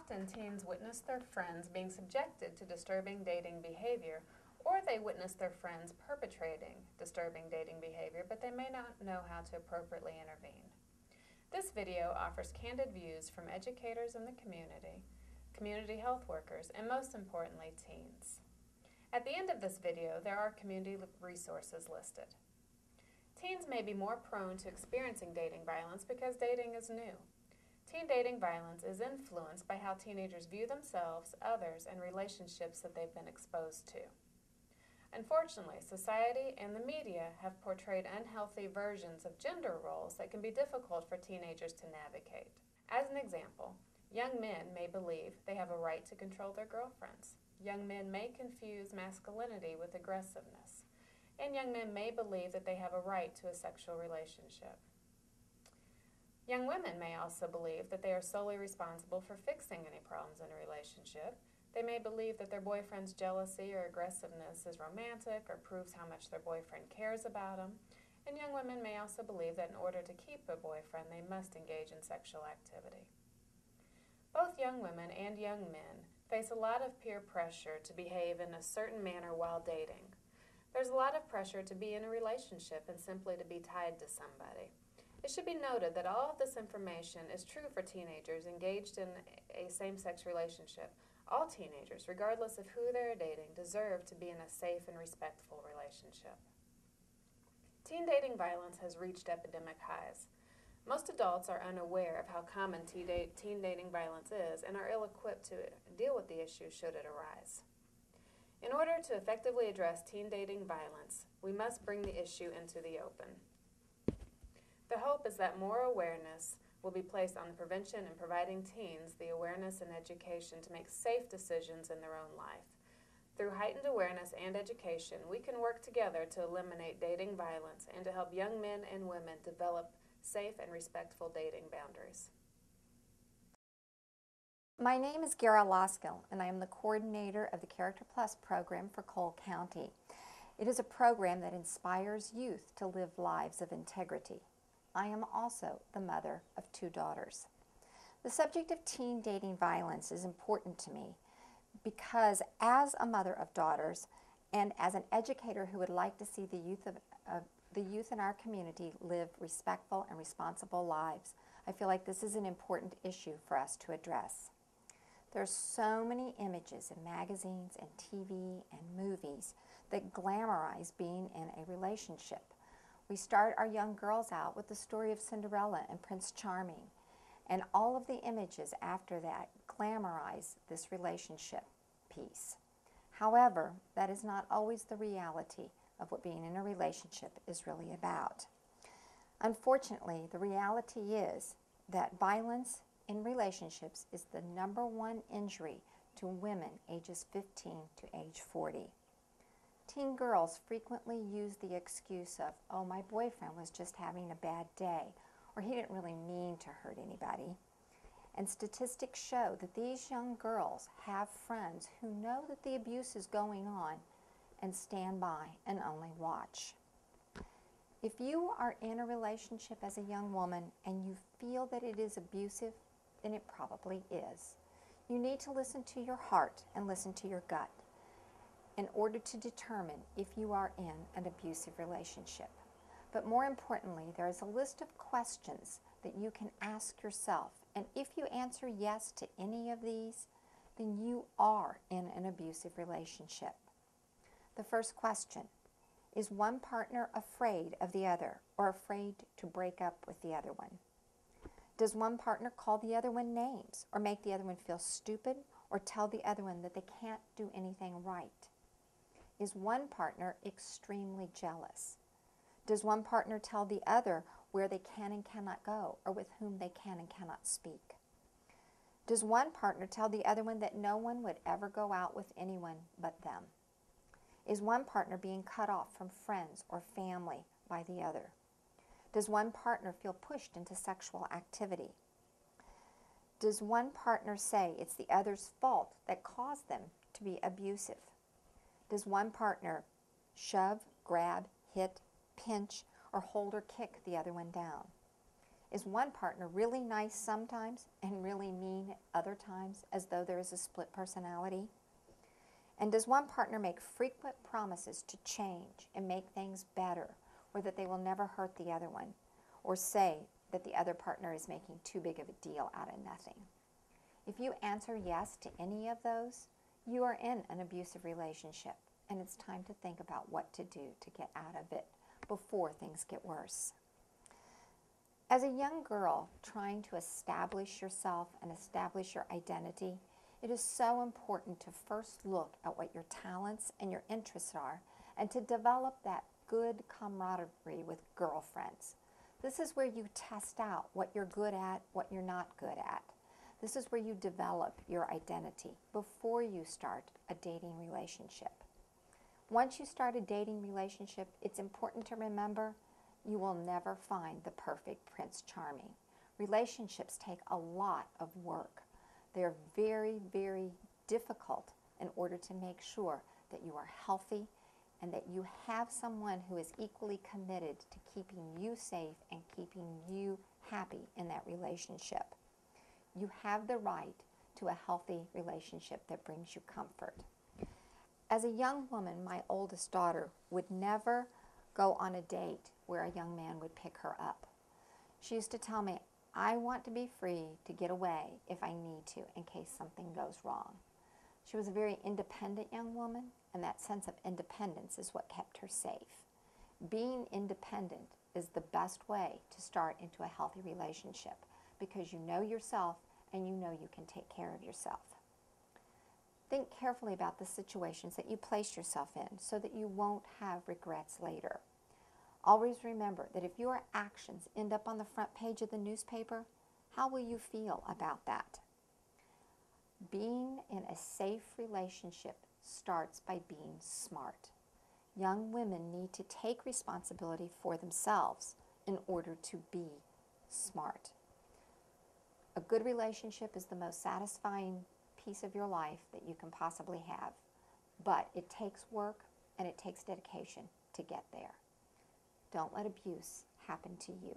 Often teens witness their friends being subjected to disturbing dating behavior, or they witness their friends perpetrating disturbing dating behavior, but they may not know how to appropriately intervene. This video offers candid views from educators in the community health workers, and most importantly, teens. At the end of this video, there are community resources listed. Teens may be more prone to experiencing dating violence because dating is new. Teen dating violence is influenced by how teenagers view themselves, others, and relationships that they've been exposed to. Unfortunately, society and the media have portrayed unhealthy versions of gender roles that can be difficult for teenagers to navigate. As an example, young men may believe they have a right to control their girlfriends. Young men may confuse masculinity with aggressiveness. And young men may believe that they have a right to a sexual relationship. Young women may also believe that they are solely responsible for fixing any problems in a relationship. They may believe that their boyfriend's jealousy or aggressiveness is romantic or proves how much their boyfriend cares about them. And young women may also believe that in order to keep a boyfriend, they must engage in sexual activity. Both young women and young men face a lot of peer pressure to behave in a certain manner while dating. There's a lot of pressure to be in a relationship and simply to be tied to somebody. It should be noted that all of this information is true for teenagers engaged in a same-sex relationship. All teenagers, regardless of who they're dating, deserve to be in a safe and respectful relationship. Teen dating violence has reached epidemic highs. Most adults are unaware of how common teen dating violence is and are ill-equipped to deal with the issue should it arise. In order to effectively address teen dating violence, we must bring the issue into the open. The hope is that more awareness will be placed on the prevention and providing teens the awareness and education to make safe decisions in their own life. Through heightened awareness and education, we can work together to eliminate dating violence and to help young men and women develop safe and respectful dating boundaries. My name is Gara Loskill, and I am the coordinator of the Character Plus program for Cole County. It is a program that inspires youth to live lives of integrity. I am also the mother of 2 daughters. The subject of teen dating violence is important to me because as a mother of daughters and as an educator who would like to see the youth in our community live respectful and responsible lives, I feel like this is an important issue for us to address. There's so many images in magazines and TV and movies that glamorize being in a relationship. We start our young girls out with the story of Cinderella and Prince Charming, and all of the images after that glamorize this relationship piece. However, that is not always the reality of what being in a relationship is really about. Unfortunately, the reality is that violence in relationships is the #1 injury to women ages 15 to age 40. Teen girls frequently use the excuse of, oh, my boyfriend was just having a bad day, or he didn't really mean to hurt anybody. And statistics show that these young girls have friends who know that the abuse is going on and stand by and only watch. If you are in a relationship as a young woman and you feel that it is abusive, then it probably is. You need to listen to your heart and listen to your gut in order to determine if you are in an abusive relationship. But more importantly, there is a list of questions that you can ask yourself, and if you answer yes to any of these, then you are in an abusive relationship. The first question, is one partner afraid of the other or afraid to break up with the other one? Does one partner call the other one names or make the other one feel stupid or tell the other one that they can't do anything right? Is one partner extremely jealous? Does one partner tell the other where they can and cannot go or with whom they can and cannot speak? Does one partner tell the other one that no one would ever go out with anyone but them? Is one partner being cut off from friends or family by the other? Does one partner feel pushed into sexual activity? Does one partner say it's the other's fault that caused them to be abusive? Does one partner shove, grab, hit, pinch, or hold or kick the other one down? Is one partner really nice sometimes and really mean other times, as though there is a split personality? And does one partner make frequent promises to change and make things better, or that they will never hurt the other one, or say that the other partner is making too big of a deal out of nothing? If you answer yes to any of those, you are in an abusive relationship, and it's time to think about what to do to get out of it before things get worse. As a young girl trying to establish yourself and establish your identity, it is so important to first look at what your talents and your interests are and to develop that good camaraderie with girlfriends. This is where you test out what you're good at, what you're not good at. This is where you develop your identity before you start a dating relationship. Once you start a dating relationship, it's important to remember you will never find the perfect Prince Charming. Relationships take a lot of work. They're very, very difficult in order to make sure that you are healthy and that you have someone who is equally committed to keeping you safe and keeping you happy in that relationship. You have the right to a healthy relationship that brings you comfort. As a young woman, my oldest daughter would never go on a date where a young man would pick her up. She used to tell me, I want to be free to get away if I need to in case something goes wrong. She was a very independent young woman, and that sense of independence is what kept her safe. Being independent is the best way to start into a healthy relationship because you know yourself and you know you can take care of yourself. Think carefully about the situations that you place yourself in so that you won't have regrets later. Always remember that if your actions end up on the front page of the newspaper, how will you feel about that? Being in a safe relationship starts by being smart. Young women need to take responsibility for themselves in order to be smart. A good relationship is the most satisfying piece of your life that you can possibly have, but it takes work and it takes dedication to get there. Don't let abuse happen to you.